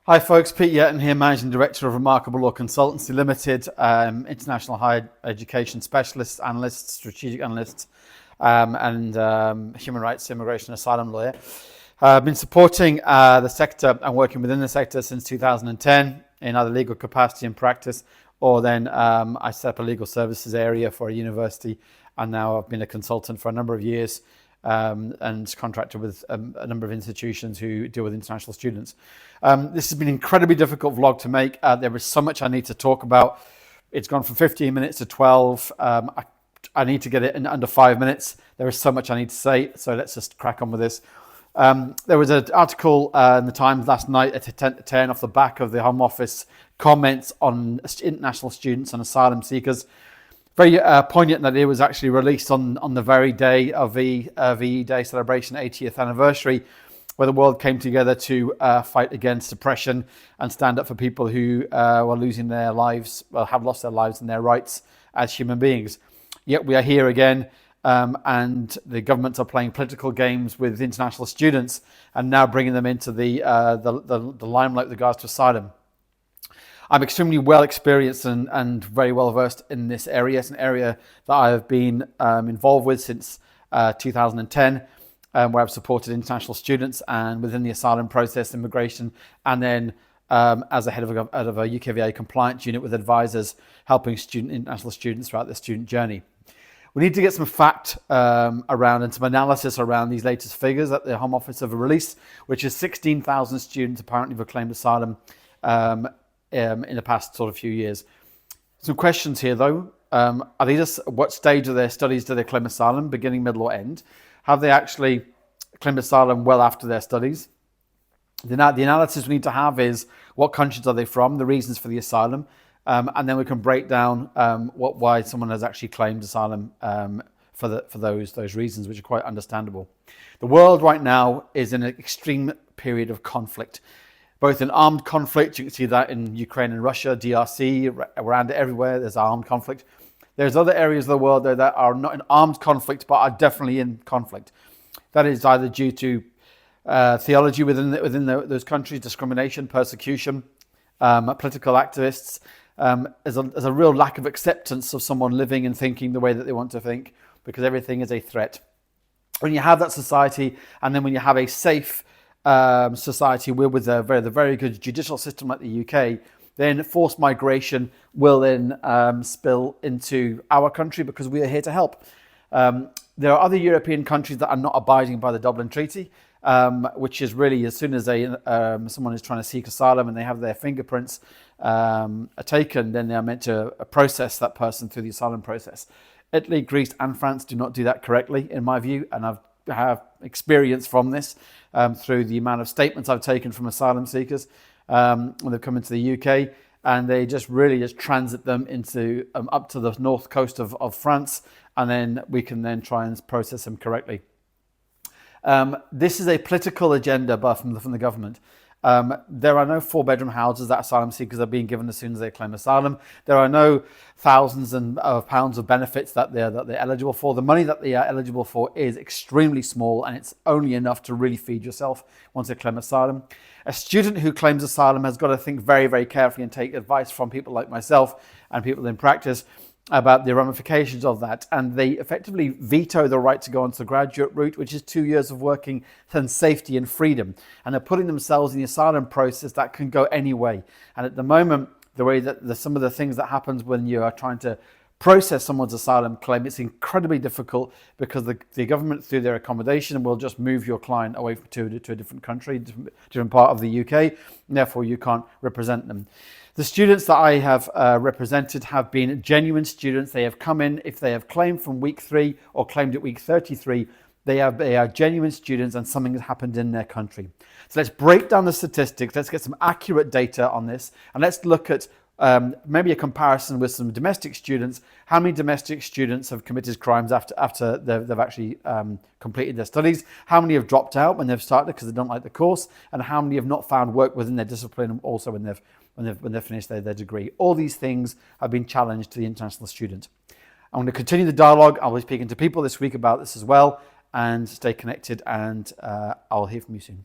Hi folks, Pete Yeton here, Managing Director of Remarkablelaw Consultancy Limited, international higher education specialist, analyst, strategic analyst, and human rights, immigration, asylum lawyer. I've been supporting the sector and working within the sector since 2010 in either legal capacity and practice, or then I set up a legal services area for a university, and now I've been a consultant for a number of years and contracted with a number of institutions who deal with international students. This has been an incredibly difficult vlog to make. There is so much I need to talk about. It's gone from 15 minutes to 12. I need to get it in under 5 minutes. There is so much I need to say, so let's just crack on with this. There was an article in the Times last night at 10 off the back of the Home Office comments on international students and asylum seekers. Very poignant that it was actually released on the very day of the VE Day celebration, 80th anniversary, where the world came together to fight against oppression and stand up for people who were losing their lives, well, have lost their lives and their rights as human beings. Yet we are here again, and the governments are playing political games with international students and now bringing them into the limelight with regards to asylum. I'm extremely well experienced and very well versed in this area. It's an area that I have been involved with since 2010, where I've supported international students and within the asylum process, immigration, and then as a head of a UKVA compliance unit with advisors helping international students throughout their student journey. We need to get some fact around and some analysis around these latest figures that the Home Office have released, which is 16,000 students apparently have claimed asylum in the past sort of few years. Some questions here though. Are they just, what stage of their studies do they claim asylum, beginning, middle or end? Have they actually claimed asylum well after their studies? The analysis we need to have is what countries are they from, the reasons for the asylum, and then we can break down why someone has actually claimed asylum for those reasons, which are quite understandable. The world right now is in an extreme period of conflict. Both in armed conflict, you can see that in Ukraine and Russia, DRC, around everywhere, there's armed conflict. There's other areas of the world though, that are not in armed conflict, but are definitely in conflict. That is either due to theology within those countries, discrimination, persecution, political activists. There's a real lack of acceptance of someone living and thinking the way that they want to think, because everything is a threat. When you have that society, and then when you have a safe society with a very good judicial system like the UK, then forced migration will then spill into our country because we are here to help. There are other European countries that are not abiding by the Dublin Treaty, which is really as soon as someone is trying to seek asylum and they have their fingerprints taken, then they are meant to process that person through the asylum process. Italy, Greece and France do not do that correctly, in my view, and I have experience from this through the amount of statements I've taken from asylum seekers when they've come into the UK, and they just transit them into up to the north coast of France, and then we can then try and process them correctly. This is a political agenda from the government. There are no 4-bedroom houses that asylum seekers are being given as soon as they claim asylum. There are no thousands of pounds of benefits that they're eligible for. The money that they are eligible for is extremely small, and it's only enough to really feed yourself once they claim asylum. A student who claims asylum has got to think very, very carefully and take advice from people like myself and people in practice about the ramifications of that, and they effectively veto the right to go onto the graduate route, which is 2 years of working and safety and freedom, and they're putting themselves in the asylum process that can go any way. And at the moment, the way that some of the things that happens when you are trying to process someone's asylum claim, it's incredibly difficult because the government, through their accommodation, will just move your client away to a different country, different part of the UK, and therefore you can't represent them. The students that I have represented have been genuine students. They have come in, if they have claimed from week 3 or claimed at week 33, they are genuine students and something has happened in their country. So let's break down the statistics, let's get some accurate data on this, and let's look at maybe a comparison with some domestic students. How many domestic students have committed crimes after they've actually completed their studies? How many have dropped out when they've started because they don't like the course? And how many have not found work within their discipline and also when they've finished their degree? All these things have been challenged to the international student. I'm going to continue the dialogue. I'll be speaking to people this week about this as well, and stay connected, and I'll hear from you soon.